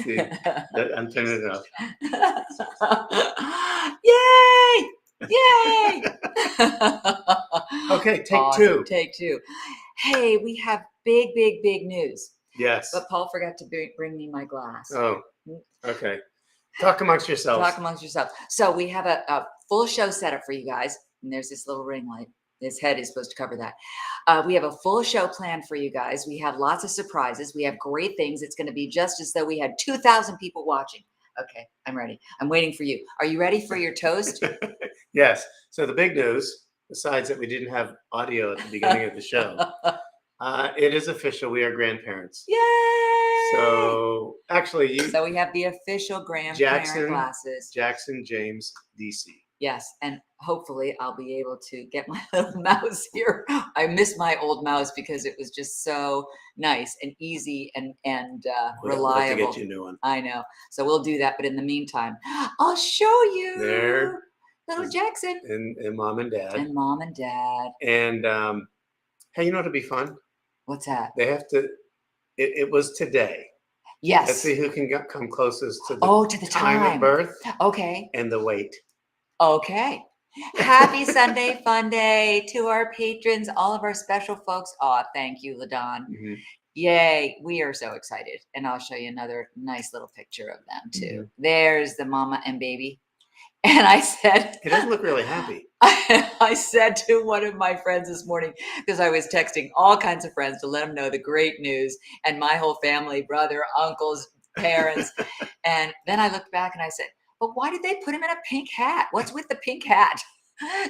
See, I'm turning it off. Yay! Yay! Okay, take Awesome. two. Take two. Hey, we have big news. Yes. But Paul forgot to bring me my glass. Oh, okay. Talk amongst yourselves. Talk amongst yourselves. So we have a full show set up for you guys. And there's this little ring light. His head is supposed to cover that. We have a full show planned for you guys. We have lots of surprises. We have great things. It's going to be just as though we had 2,000 people watching. Okay, I'm ready. I'm waiting for you. Are you ready for your toast? Yes. So the big news, besides that we didn't have audio at the beginning of the show, it is official. We are grandparents. Yay! So actually, so we have the official grandparent glasses. Jackson James, DC. Yes, and hopefully I'll be able to get my little mouse here. I miss my old mouse because it was just so nice and easy and reliable. We'll have to get you a new one. I know. So we'll do that. But in the meantime, I'll show you there, little Jackson and mom and dad. And mom and dad. And hey, you know what'd be fun? What's that? They have to. It was today. Yes. Let's see who can come closest to the time of birth. Okay. And the weight. Okay. Happy Sunday Funday to our patrons, all of our special folks. Oh, thank you, LaDon. Mm-hmm. Yay. We are so excited. And I'll show you another nice little picture of them too. Mm-hmm. There's the mama and baby. And I said, he doesn't look really happy. I said to one of my friends this morning, because I was texting all kinds of friends to let them know the great news and my whole family, brother, uncles, parents. And then I looked back and I said, but why did they put him in a pink hat? What's with the pink hat?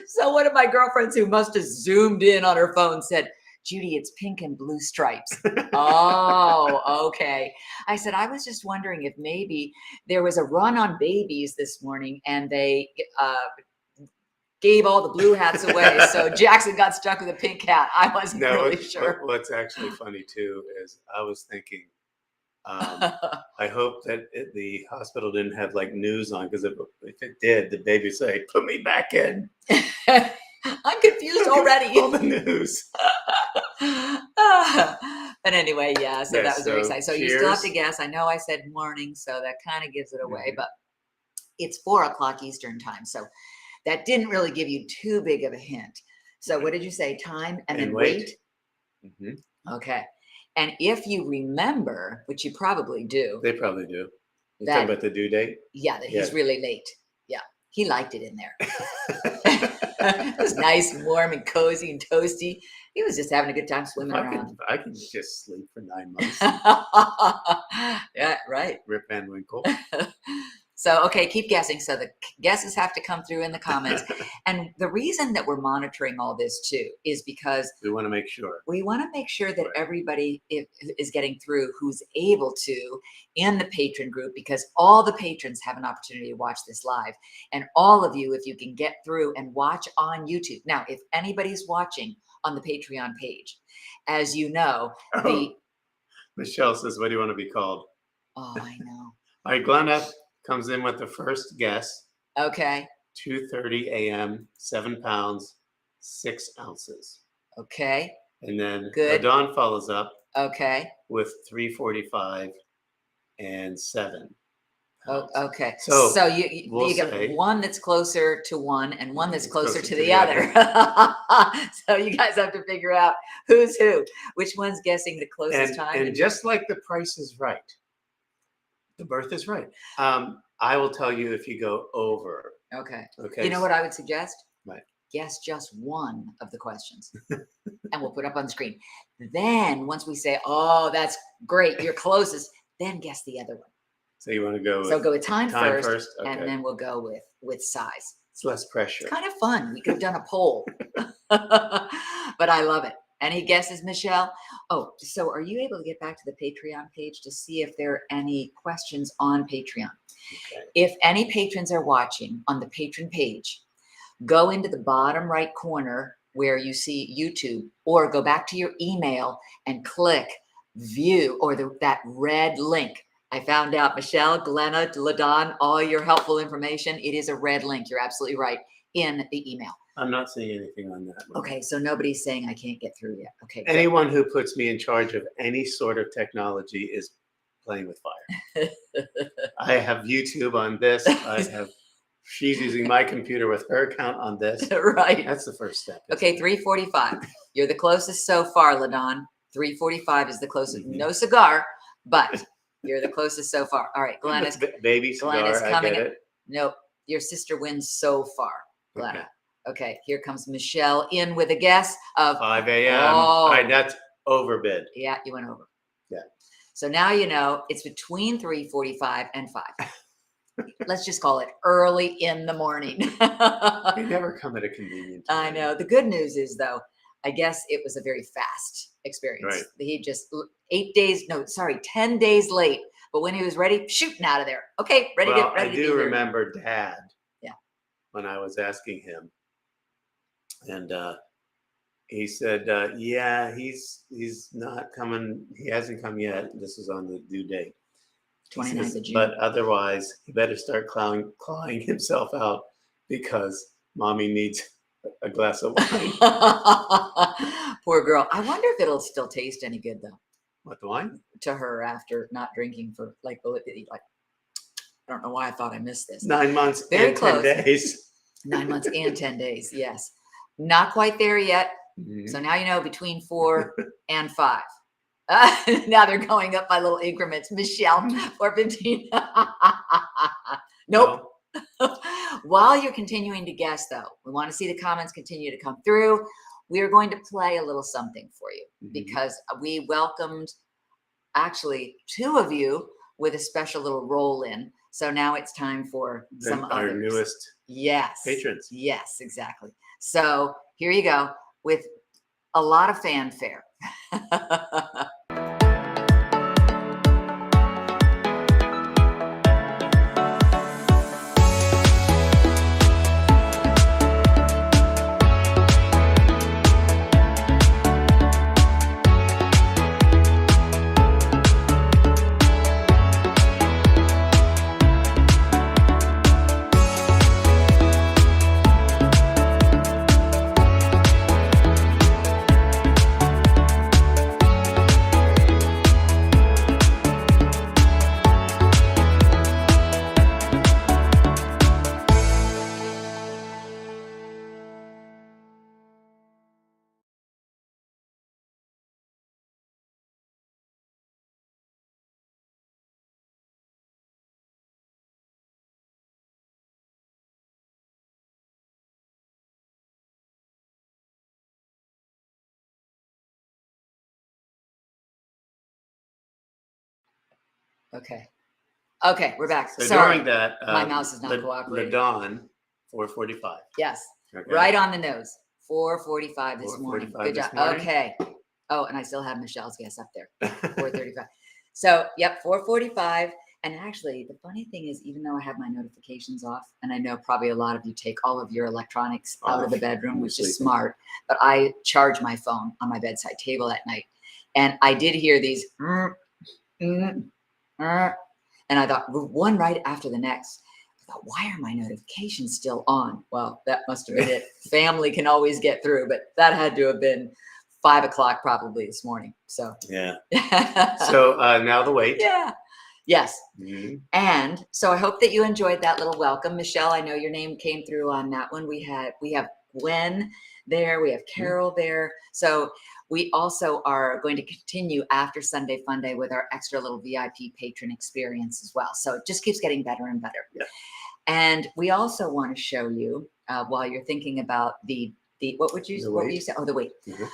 So one of my girlfriends who must have zoomed in on her phone said, Judy, it's pink and blue stripes. Oh, okay. I said, I was just wondering if maybe there was a run on babies this morning and they gave all the blue hats away. So Jackson got stuck with a pink hat. I wasn't really sure. What's actually funny too is I was thinking, I hope that the hospital didn't have like news on, because if it did, the baby would say, put me back in. I'm confused already. All the news. But anyway, yeah, so that was very exciting. So cheers. You still have to guess. I know I said morning, so that kind of gives it away, but it's 4:00 Eastern time. So that didn't really give you too big of a hint. So what did you say? Time and then weight? Mm-hmm. Okay. And if you remember, which you probably do. They probably do. You're talking about the due date? Yeah, that he's really late. Yeah. He liked it in there. It was nice and warm and cozy and toasty. He was just having a good time swimming around. I can just sleep for 9 months. Yeah, right. Rip Van Winkle. So, okay, keep guessing. So the guesses have to come through in the comments. And the reason that we're monitoring all this too is because we want to make sure. We want to make sure that everybody is getting through who's able to in the patron group, because all the patrons have an opportunity to watch this live. And all of you, if you can get through and watch on YouTube. Now, if anybody's watching on the Patreon page, as you know, Michelle says, what do you want to be called? Oh, I know. All right, Glenna comes in with the first guess. Okay. 2:30 a.m., 7 pounds, 6 ounces. Okay. And then Dawn follows up. Okay. With 3:45 and 7 pounds. Oh, okay. So you get one that's closer to one and one that's closer to the other. So you guys have to figure out who's who. Which one's guessing the closest time? And just like the Price is Right, the birth is right. I will tell you if you go over. Okay. Okay. You know what I would suggest? Right. Guess just one of the questions, and we'll put it up on the screen. Then once we say, "Oh, that's great, you're closest," then guess the other one. So you want to go? So go with time first, okay. And then we'll go with size. It's less pressure. It's kind of fun. We could have done a poll, but I love it. Any guesses, Michelle? Oh, so are you able to get back to the Patreon page to see if there are any questions on Patreon? Okay. If any patrons are watching on the patron page, go into the bottom right corner where you see YouTube, or go back to your email and click view, or that red link. I found out, Michelle, Glenna, LaDon, all your helpful information. It is a red link. You're absolutely right, in the email. I'm not seeing anything on that. Okay, so nobody's saying I can't get through yet. Okay. Anyone who puts me in charge of any sort of technology is playing with fire. I have YouTube on this. She's using my computer with her account on this. Right. That's the first step. Okay, 3:45. You're the closest so far, LaDon. 3:45 is the closest. No cigar, but you're the closest so far. All right, Glenn is baby cigar. Glenn is coming. I get it. Nope, your sister wins so far, Glenna. Okay, here comes Michelle in with a guess of 5 a.m. Oh. All right, that's overbid. Yeah, you went over. Yeah. So now you know it's between 3:45 and 5. Let's just call it early in the morning. They never come at a convenient time. I know. The good news is, though, I guess it was a very fast experience. Right. He just 10 days late. But when he was ready, shooting out of there. Okay, ready to I be do here. remember Dad. Yeah. When I was asking him, and he said, "Yeah, he's not coming. He hasn't come yet. This is on the due date, 29th of June. But otherwise, he better start clawing himself out because Mommy needs a glass of wine." Poor girl. I wonder if it'll still taste any good though. What, the wine? To her after not drinking for like I don't know why I thought I missed this. 9 months Very and close. 10 days. 9 months and 10 days. Yes. Not quite there yet. Mhm. So now you know between 4 and 5. Now they're going up by little increments. Michelle, 4:15. Nope. While you're continuing to guess, though, we want to see the comments continue to come through. We are going to play a little something for you because we welcomed actually 2 of you with a special little roll in. So now it's time for some our others. newest patrons. Yes, exactly. So here you go with a lot of fanfare. Okay, we're back. So Sorry, during that, my mouse is not cooperating. LaDon, 4:45. Yes, Okay. right on the nose. 4:45 this morning. 4:45 Good this job. morning. Okay. Oh, and I still have Michelle's guess up there. 4:35. So, yep, 4:45. And actually, the funny thing is, even though I have my notifications off, and I know probably a lot of you take all of your electronics out of the bedroom, which is smart, but I charge my phone on my bedside table at night. And I did hear these, and I thought, one right after the next. I thought, why are my notifications still on? Well, that must have been it. Family can always get through, but that had to have been 5 o'clock probably this morning. So Yeah. So now the wait. Yeah. Yes. Mm-hmm. And so I hope that you enjoyed that little welcome. Michelle, I know your name came through on that one. We have Gwen there. We have Carol there. So we also are going to continue after Sunday Funday with our extra little VIP patron experience as well. So it just keeps getting better and better. Yeah. And we also want to show you while you're thinking about the what would you say? Oh, the weight. Mm-hmm.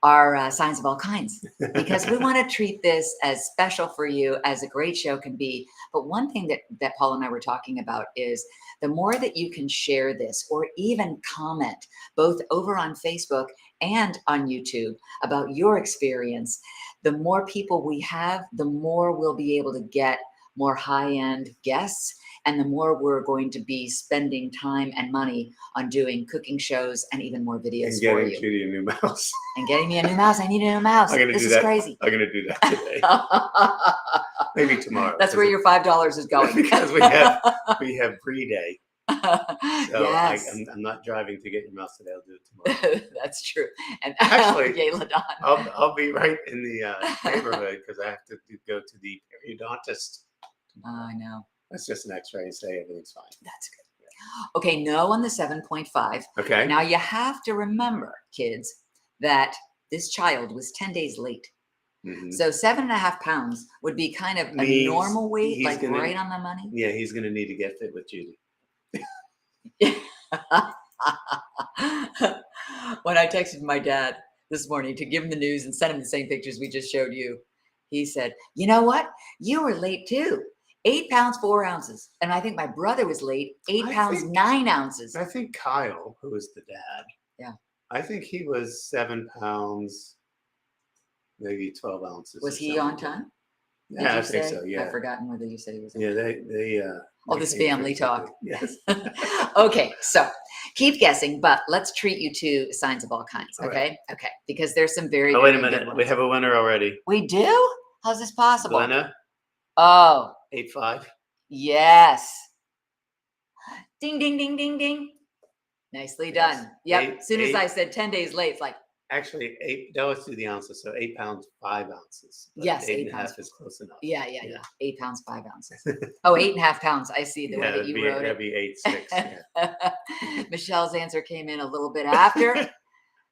Our signs of all kinds, because we want to treat this as special for you as a great show can be. But one thing that Paul and I were talking about is the more that you can share this or even comment both over on Facebook and on YouTube about your experience, the more people we have, the more we'll be able to get more high-end guests, and the more we're going to be spending time and money on doing cooking shows and even more videos And for getting you. Judy a new mouse. And getting me a new mouse. I need a new mouse. This is crazy. I'm going to do that today. Maybe tomorrow. That's where your $5 is going. Because we have Brie Day. So Yes. I'm not driving to get your mouse today. I'll do it tomorrow. That's true. And Actually, yay, LaDon. I'll be right in the neighborhood because I have to go to the periodontist. I know. That's just an X-ray and say everything's fine. That's good. Okay, no on the 7.5. Okay. Now you have to remember, kids, that this child was 10 days late. Mhm. So 7.5 pounds would be kind of a Means normal weight, he's like gonna- right on the money. Yeah, he's going to need to get fit with Judy. When I texted my dad this morning to give him the news and send him the same pictures we just showed you, he said, "You know what? You were late too. 8 pounds, 4 ounces." And I think my brother was late, 8 I pounds, think- 9 ounces. I think Kyle, who is the dad. Yeah. I think he was 7 pounds, maybe 12 ounces. Was or he on something. time? Did Yeah, I you think say? so. Yeah. I've forgotten whether you said he was on Yeah, time. they All they this came family pretty talk. quickly. Yes. Okay, so keep guessing, but let's treat you to signs of all kinds. All Okay, okay, because there's some very, Oh, wait a very good minute. ones. We have a winner already. We do? How's this possible? Glenna, Oh, 8'5". yes. Ding, ding, ding, ding, ding. Nicely Yes. done. Yep. Eight- As soon as I eight- said 10 days late, it's like, Actually, 8. No, let's do the ounces. So 8 pounds, 5 ounces. But Yes, 8 8 and a half pounds. is close enough. yeah, yeah, Yeah. yeah. 8 pounds, 5 ounces. Oh, 8.5 pounds. I see the way that that'd you be, wrote that'd it. be 8'6". Yeah. Michelle's answer came in a little bit after.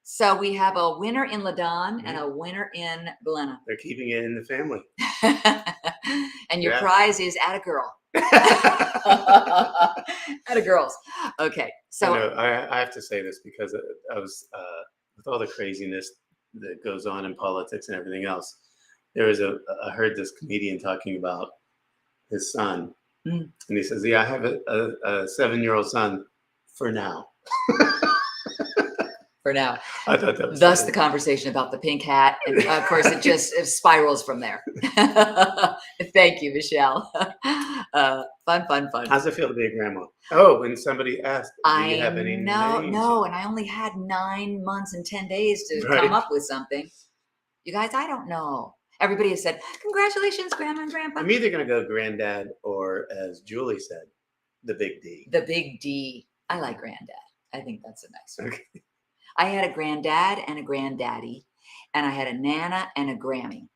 So we have a winner in LaDon and a winner in Glenna. They're keeping it in the family. And your Yeah. prize is at a girl. At a girls. Okay. So I have to say this because I was with all the craziness that goes on in politics and everything else. I heard this comedian talking about his son, Mm. and he says, "Yeah, I have a 7-year-old son for now." for now, I thought that was thus funny. the conversation about the pink hat. And of course, it spirals from there. Thank you, Michelle. Fun. How's it feel to be a grandma? Oh, when somebody asked, "Do you have any names?" No, and I only had 9 months and 10 days to Right. come up with something. You guys, I don't know. Everybody has said, "Congratulations, Grandma and Grandpa." I'm either going to go granddad or, as Julie said, the big D. The big D. I like granddad. I think that's a nice one. Okay. I had a granddad and a granddaddy, and I had a Nana and a Grammy.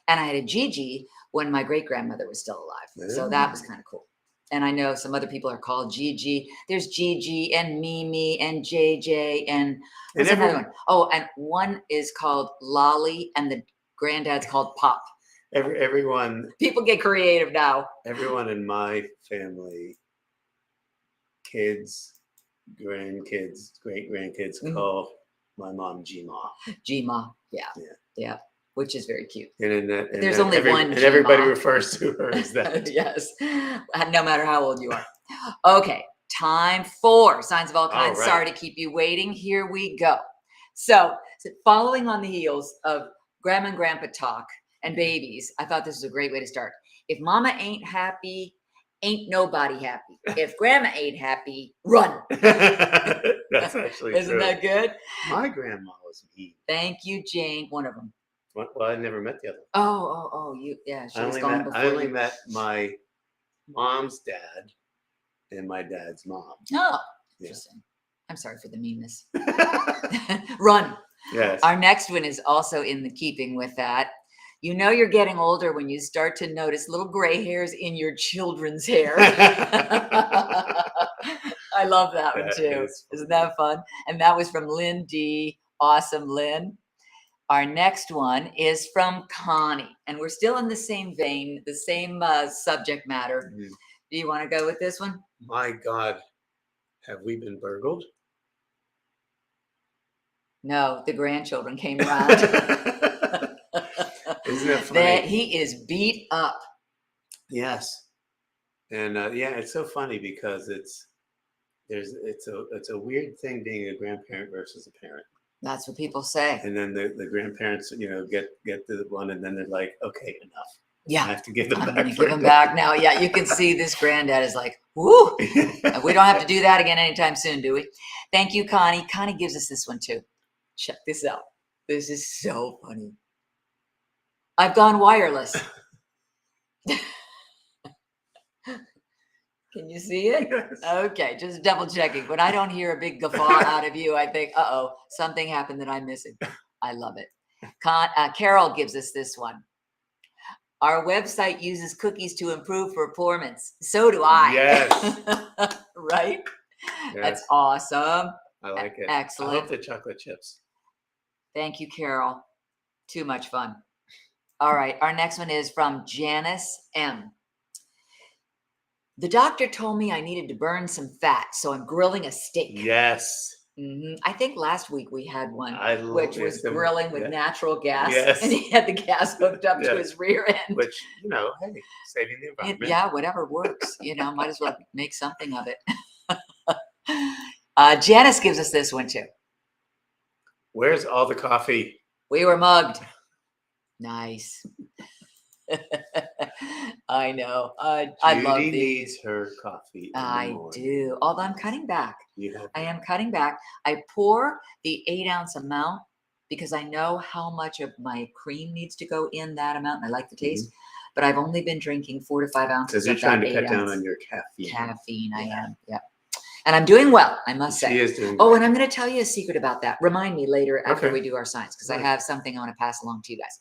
And I had a Gigi when my great grandmother was still alive. So that was kind of cool. And I know some other people are called Gigi. There's Gigi and Mimi and JJ and what's another one? Oh, and one is called Lolly and the granddad's called Pop. Everyone People get creative now. Everyone in my family, kids, grandkids, great grandkids, call my mom G-Ma. G-Ma. Yeah. Yeah. Yeah. Which is very cute. And There's only one and everybody G-Ma. refers to her as that. Yes. No matter how old you are. Okay. Time for signs of all kinds. All right. Sorry to keep you waiting. Here we go. So following on the heels of Grandma and Grandpa talk and babies, I thought this was a great way to start. If Mama ain't happy, ain't nobody happy. If Grandma ain't happy, run. That's actually Isn't true. that good? My grandma was mean. Thank you, Jane. One of them. Well, I never met the other. Oh, you, yeah, she was gone before I only you. met my mom's dad and my dad's mom. Oh, Yeah. interesting. I'm sorry for the meanness. Run. Yes. Our next one is also in the keeping with that. You know you're getting older when you start to notice little gray hairs in your children's hair. I love that one That too. is Isn't funny. that fun? And that was from Lynn D. Awesome, Lynn. Our next one is from Connie, and we're still in the same vein, the same subject matter. Mhm. Do you want to go with this one? My God, have we been burgled? No, the grandchildren came around. Isn't it funny? He is beat up. Yes, and yeah, it's so funny because it's a weird thing being a grandparent versus a parent. That's what people say. And then the grandparents, get the one, and then they're like, okay, enough. I Yeah, have to give them I'm back. going to for give a them day." back now. Yeah, you can see this granddad is like, whoo. We don't have to do that again anytime soon, do we? Thank you, Connie. Connie gives us this one too. Check this out. This is so funny. I've gone wireless. Can you see it? Yes. Okay, just double checking. When I don't hear a big guffaw out of you, I think, uh-oh, something happened that I'm missing. I love it. Carol gives us this one. Our website uses cookies to improve performance. So do I. Yes. Right? That's Yes. awesome. I like it. Excellent. I hope the chocolate chips. Thank you, Carol. Too much fun. All right. Our next one is from Janice M. The doctor told me I needed to burn some fat, so I'm grilling a steak. Yes. I think last week we had one, which was yes, grilling with natural gas, Yes. and he had the gas hooked up to Yes. his rear end. Which, hey, saving the environment. Yeah, whatever works. Might as well make something of it. Janice gives us this one too. Where's all the coffee? We were mugged. Nice. I know. I love Judy these. needs her coffee. I do. Although I'm cutting back. Yeah. I am cutting back. I pour the 8-ounce amount because I know how much of my cream needs to go in that amount, and I like the taste. But I've only been drinking 4 to 5 ounces. Because you're trying to cut down on your caffeine. Caffeine, I am. Yeah. And I'm doing well, I must say. She is doing well. well. And I'm going to tell you a secret about that. Remind me later after Okay. we do our science, because Right. I have something I want to pass along to you guys.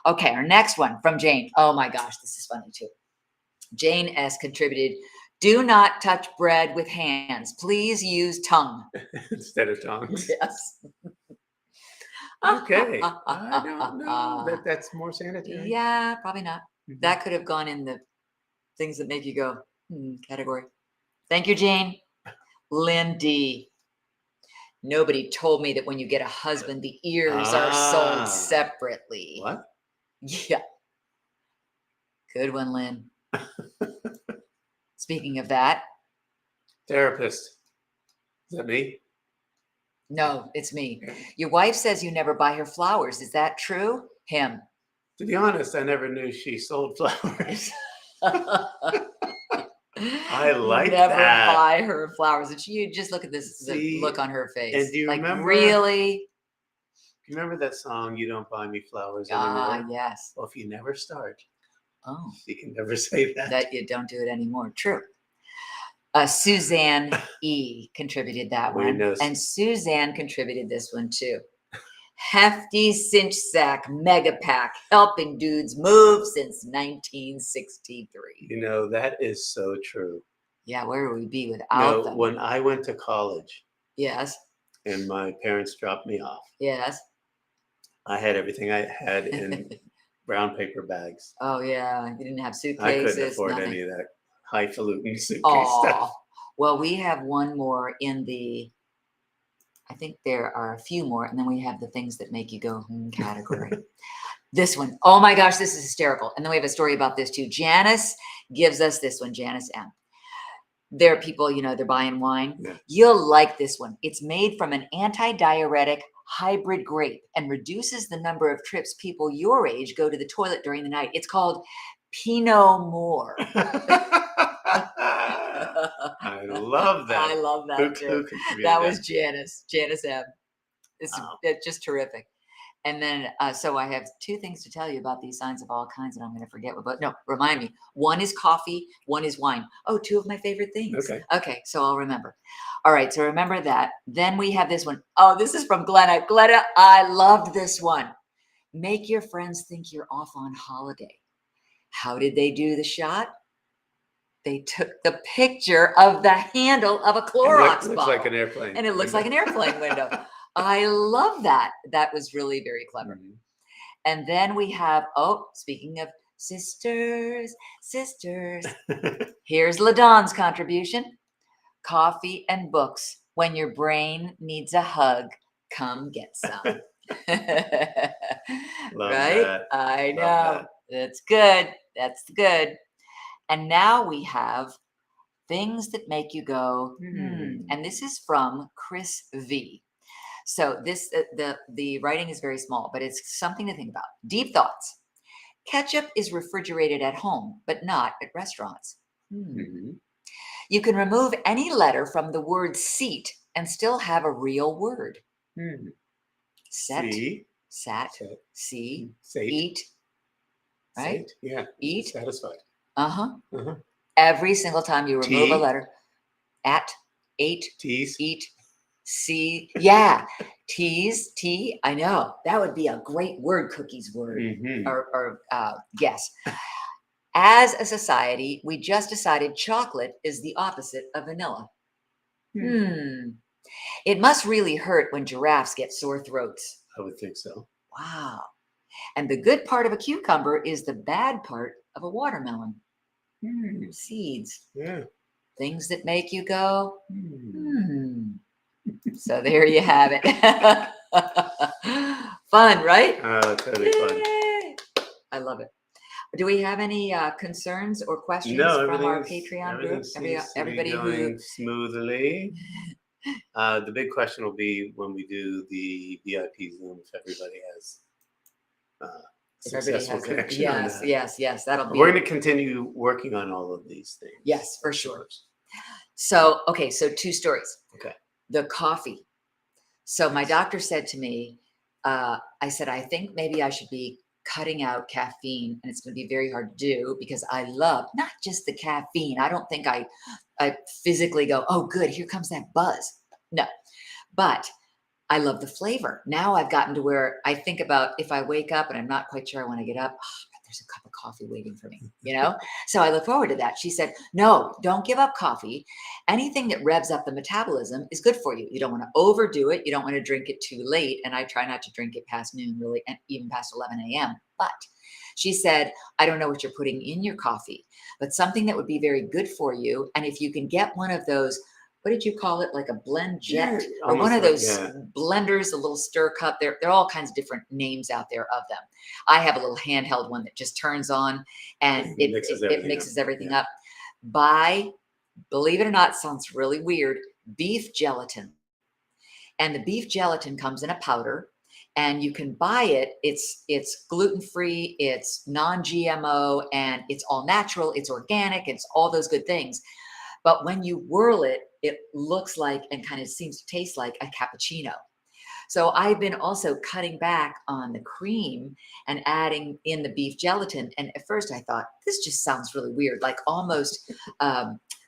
Okay, our next one from Jane. Oh my gosh, this is funny too. Jane S. contributed, do not touch bread with hands. Please use tongue. Instead of tongs. Yes. Okay. I don't know. That's more sanitary. Yeah, probably not. Mhm. That could have gone in the things that make you go, category. Thank you, Jane. Lynn D. Nobody told me that when you get a husband, the ears are sold separately. What? Yeah. Good one, Lynn. Speaking of that. Therapist. Is that me? No, it's me. Your wife says you never buy her flowers. Is that true? Him. To be honest, I never knew she sold flowers. I like never that. buy her flowers. And you just look at this the look on her face. And do you remember? Really? You remember that song, You Don't Buy Me Flowers Anymore? Yes. Well, if you never start, oh, you can never say that. That you don't do it anymore. True. Suzanne E. contributed that one. And Suzanne contributed this one too. Hefty cinch sack mega pack helping dudes move since 1963. That is so true. Yeah, where would we be without them? When I went to college. Yes. And my parents dropped me off. Yes. I had everything I had in brown paper bags. Oh yeah, you didn't have suitcases. I couldn't afford any of that highfalutin suitcase stuff. Well, we have one more in the. I think there are a few more, and then we have the things that make you go category. This one, oh my gosh, this is hysterical. And then we have a story about this too. Janice gives us this one, Janice M. There are people, they're buying wine. Yeah. You'll like this one. It's made from an anti-diuretic hybrid grape and reduces the number of trips people your age go to the toilet during the night. It's called Pinot Noir. I love that. I love that too. That was Janice M. It's just terrific. And then, so I have 2 things to tell you about these signs of all kinds, and I'm going to forget what. But no, remind me. One is coffee. One is wine. Oh, 2 of my favorite things. Okay. So I'll remember. All right. So remember that. Then we have this one. Oh, this is from Glenna. Glenna, I loved this one. Make your friends think you're off on holiday. How did they do the shot? They took the picture of the handle of a Clorox bottle. It looks like an airplane. And it looks like an airplane window. I love that. That was really very clever. Mm-hmm. And then we have, speaking of sisters, here's LaDon's contribution. Coffee and books. When your brain needs a hug, come get some. Right? That. I know. That's good. That's good. And now we have things that make you go, And this is from Chris V. So this the writing is very small, but it's something to think about. Deep thoughts. Ketchup is refrigerated at home, but not at restaurants. Mm-hmm. You can remove any letter from the word seat and still have a real word. Mm-hmm. Set, sat, see, Sate. eat. Right? Sate. Yeah. Eat. Satisfied. Uh-huh. Every single time you remove a T? letter, at, eight, T's? eat, C. Yeah. T's, T. I know. That would be a great word cookies word Mm-hmm. or guess. As a society, we just decided chocolate is the opposite of vanilla. It must really hurt when giraffes get sore throats. I would think so. Wow. And the good part of a cucumber is the bad part of a watermelon. Seeds. Yeah. Things that make you go, Hmm. So there you have it. Fun, right? Totally fun. Yay! I love it. Do we have any concerns or questions No, from our everything Patreon group? seems to be Everybody going smoothly. The big question will be when we do the VIP Zoom if everybody has if everybody successful has connection on that. yes, that'll be. We're going to continue working on all of these things. Yes, for sure. So, okay, so 2 stories. Okay. The coffee. So my doctor said to me, I said, I think maybe I should be cutting out caffeine, and it's going to be very hard to do because I love not just the caffeine. I don't think I physically go, oh, good, here comes that buzz. No, but I love the flavor. Now I've gotten to where I think about if I wake up and I'm not quite sure I want to get up, there's a cup of coffee waiting for me, So I look forward to that. She said, no, don't give up coffee. Anything that revs up the metabolism is good for you. You don't want to overdo it. You don't want to drink it too late. And I try not to drink it past noon, really, and even past 11 a.m. But she said, I don't know what you're putting in your coffee, but something that would be very good for you. And if you can get one of those, what did you call it? Like a blend jet or one of those blenders, a little stir cup. There are all kinds of different names out there of them. I have a little handheld one that just turns on and it mixes everything up. Buy, believe it or not, sounds really weird, beef gelatin. And the beef gelatin comes in a powder and you can buy it. It's gluten-free, it's non-GMO, and it's all natural, it's organic, it's all those good things. But when you whirl it, it looks like and kind of seems to taste like a cappuccino. So I've been also cutting back on the cream and adding in the beef gelatin. And at first I thought, this just sounds really weird, like almost,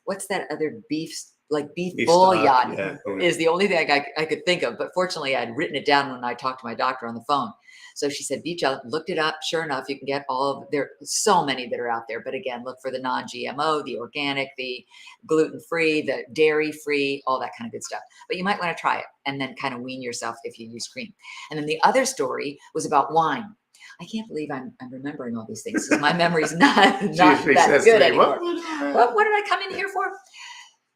what's that other beef, like beef bouillon is the only thing I could think of. But fortunately, I'd written it down when I talked to my doctor on the phone. So she said, beef gelatin, looked it up. Sure enough, you can get there are so many that are out there. But again, look for the non-GMO, the organic, the gluten-free, the dairy-free, all that kind of good stuff. But you might want to try it and then kind of wean yourself if you use cream. And then the other story was about wine. I can't believe I'm remembering all these things because my memory's not that good anymore. What did I come in here for?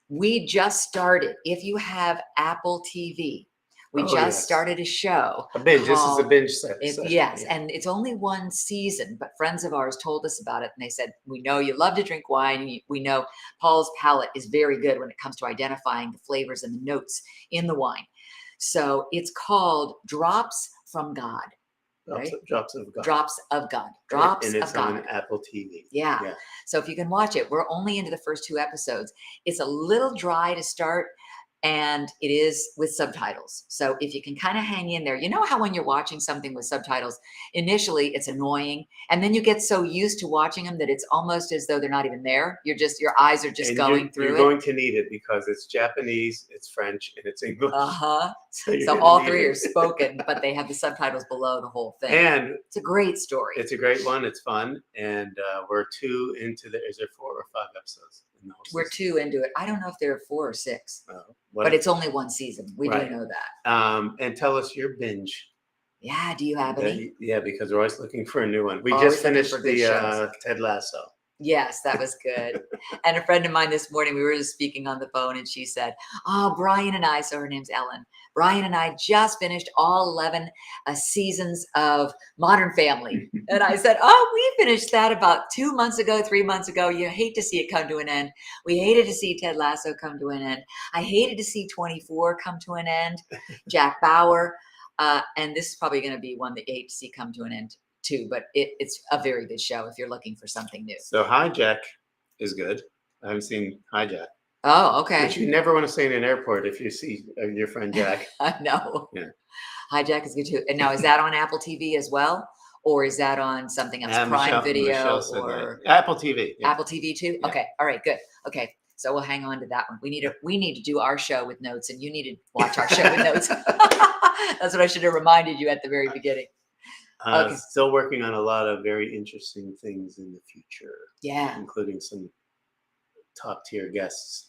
We just started. If you have Apple TV, we just started a show. A binge. This is a binge session. Yes, and it's only 1 season, but friends of ours told us about it, and they said, we know you love to drink wine. We know Paul's palate is very good when it comes to identifying the flavors and the notes in the wine. So it's called Drops from God. Right? Drops of God. Drops of God. Drops of God. And it's on Apple TV. Yeah. So if you can watch it, we're only into the first 2 episodes. It's a little dry to start, and it is with subtitles. So if you can kind of hang in there, you know how when you're watching something with subtitles, initially it's annoying, and then you get so used to watching them that it's almost as though they're not even there. Your eyes are just going through it. You're going to need it because it's Japanese, it's French, and it's English. So all 3 are spoken, but they have the subtitles below the whole thing. And it's a great story. It's a great one. It's fun, and we're 2 into is there 4 or 5 episodes? We're 2 into it. I don't know if there are 4 or 6, but it's only 1 season. We do know that. And tell us your binge. Yeah, do you have any? Yeah, because we're always looking for a new one. We just finished the Ted Lasso. Yes, that was good. And a friend of mine this morning, we were just speaking on the phone, and she said, Brian and I, so her name's Ellen, Brian and I just finished all 11 seasons of Modern Family. And I said, we finished that about 2 months ago, 3 months ago. You hate to see it come to an end. We hated to see Ted Lasso come to an end. I hated to see 24 come to an end, Jack Bauer. And this is probably going to be one that you hate to see come to an end too, but it's a very good show if you're looking for something new. So Hijack is good. I haven't seen Hijack. Oh, okay. But you never want to say in an airport if you see your friend Jack. I know. Yeah. Hijack is good too. And now, is that on Apple TV as well? or is that on something else? Prime Michelle Video said that. or Apple TV. Yeah. Apple TV too? Yeah. Okay. All right, good. Okay. So we'll hang on to that one. We need to do our show with notes, and you need to watch our show with notes. That's what I should have reminded you at the very beginning. Okay. Still working on a lot of very interesting things in the future. Yeah. Including some top tier guests.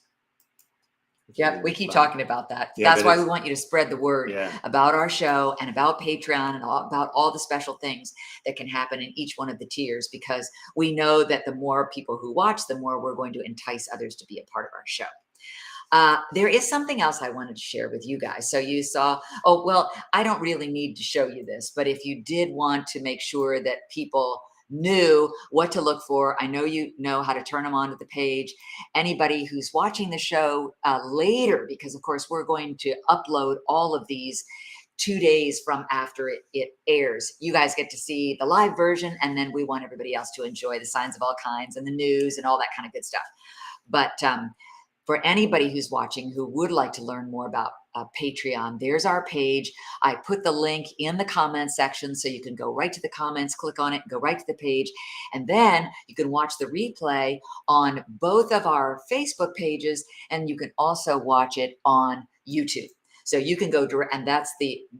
Yep, we keep talking about that. Yeah, that's why we want you to spread the word Yeah. about our show and about Patreon and about all the special things that can happen in each one of the tiers, because we know that the more people who watch, the more we're going to entice others to be a part of our show. There is something else I wanted to share with you guys. So you saw, oh, well, I don't really need to show you this, but if you did want to make sure that people knew what to look for, I know you know how to turn them onto the page. Anybody who's watching the show later, because of course we're going to upload all of these 2 days from after it airs. You guys get to see the live version, and then we want everybody else to enjoy the signs of all kinds and the news and all that kind of good stuff. But for anybody who's watching who would like to learn more about Patreon, there's our page. I put the link in the comments section, so you can go right to the comments, click on it, go right to the page, and then you can watch the replay on both of our Facebook pages, and you can also watch it on YouTube. So you can go direct, and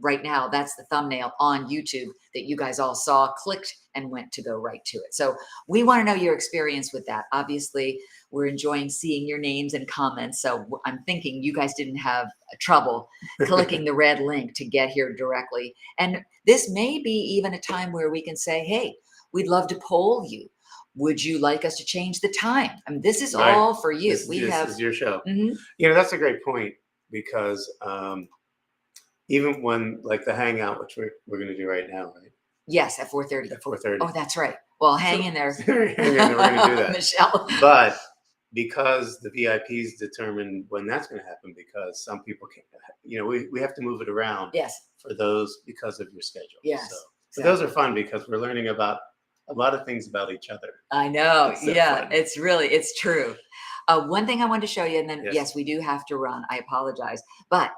right now that's the thumbnail on YouTube that you guys all saw, clicked, and went to go right to it. So we want to know your experience with that. Obviously, we're enjoying seeing your names and comments. So I'm thinking you guys didn't have trouble clicking the red link to get here directly. And this may be even a time where we can say, hey, we'd love to poll you. Would you like us to change the time? I mean, this is all for you. This is your show. Mm-hmm. You know, that's a great point, because even when, like, the hangout, which we're going to do right now, right? Yes, at 4:30. At 4:30. Oh, that's right. Well, hang in there. Hang in there, we're going to do that. Michelle. But because the VIPs determine when that's going to happen, because some people can't, you know, we have to move it around. Yes. For those, because of your schedule. Yes. So those are fun, because we're learning about a lot of things about each other. I know. So yeah, fun. It's true. One thing I wanted to show you, and then yes, we do have to run. I apologize. But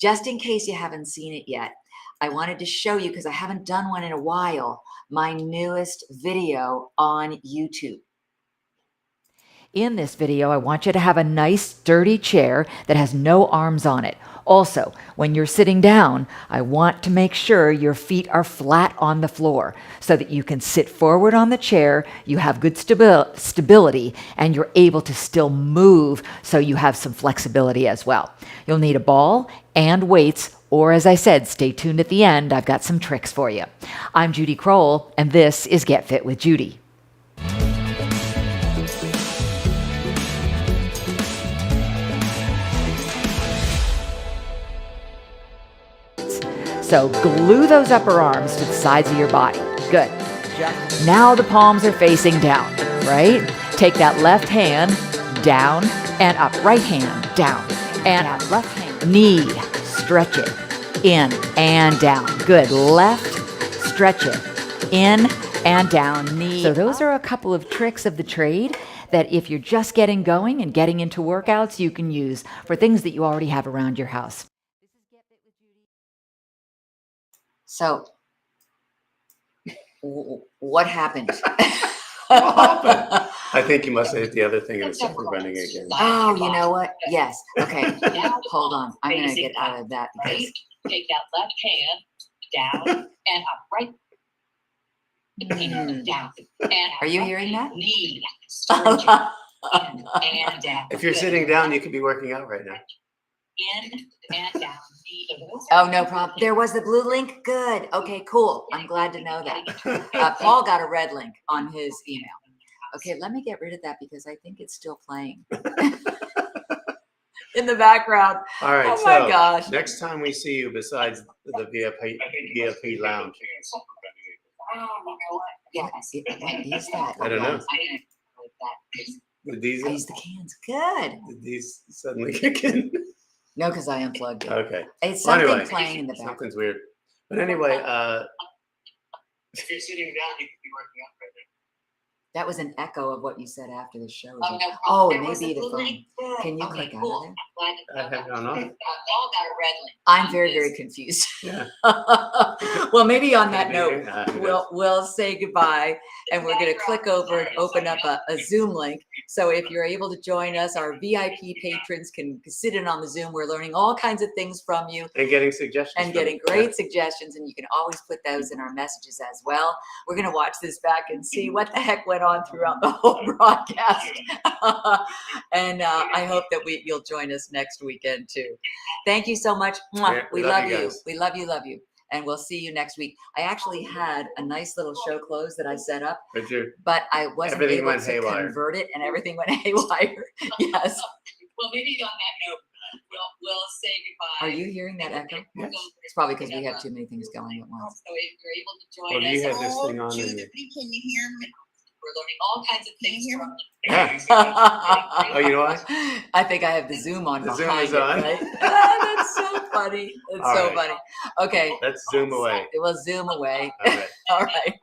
just in case you haven't seen it yet, I wanted to show you, because I haven't done one in a while, my newest video on YouTube. In this video, I want you to have a nice sturdy chair that has no arms on it. Also, when you're sitting down, I want to make sure your feet are flat on the floor so that you can sit forward on the chair, you have good stability, and you're able to still move, so you have some flexibility as well. You'll need a ball and weights, or as I said, stay tuned at the end. I've got some tricks for you. I'm Judy Crowell, and this is Get Fit with Judy. So glue those upper arms to the sides of your body. Good. Now the palms are facing down, right? Take that left hand down and up. Right hand down and up. Left hand. Knee, stretch it. In and down. Good. Left, stretch it. In and down. Knee. So those are a couple of tricks of the trade that if you're just getting going and getting into workouts, you can use for things that you already have around your house. So, what happened? What happened? I think you must have hit the other thing and it started running again. Oh, you know what? Yes. Okay. Hold on. I'm going to get out of that. Right. Take that left hand down and up. Right. Down. And are you hearing that? Knee. And down. If you're sitting down, you could be working out right now. In and down. Oh, no problem. There was the blue link. Good. Okay, cool. I'm glad to know that. Paul got a red link on his email. Okay, let me get rid of that because I think it's still playing in the background. All right. Oh my gosh. Next time we see you, besides the VIP lounge. Yeah, what is that? I don't know. Did these the cans. Good. Did these suddenly kick in? No, because I unplugged it. Okay. It's something anyway, playing in the background. Something's weird. But anyway, if you're sitting down, you could be working out right now. That was an echo of what you said after the show. Oh, no problem. Oh, it There may was a be the blue phone. link. Can you Okay, click out cool. of there? I'm glad I have it on off. Y'all got a red link. I'm very, very confused. Yeah. Well, maybe on Could it that be note, here? Ah, it we'll say goodbye, and we're going to click over and open up a Zoom link. So if you're able to join us, our VIP patrons can sit in on the Zoom. We're learning all kinds of things from you And getting suggestions. and from getting you. great suggestions, and you can always put those in our messages as well. We're going to watch this back and see what the heck went on throughout the whole broadcast. And I hope that you'll join us next weekend too. Thank you so much. Mwah. Yeah, We love you. guys. We love you, love you. And we'll see you next week. I actually had a nice little show close that I set up, but I wasn't Everything able went to haywire. convert it, and everything went haywire. Yes. Well, maybe on that note, we'll say goodbye. Are you hearing that echo? Yes. It's probably because we have too many things going at once. So if you're able to join Well, do us, you have this thing on? Judy, can you hear me? we're learning all kinds of Can you things hear from me? Yeah. Oh, you know what? I think I have the Zoom on The Zoom behind is it, on. right? That's so funny. It's All so right. funny. Okay, Let's zoom away. we'll zoom away. All right. All right.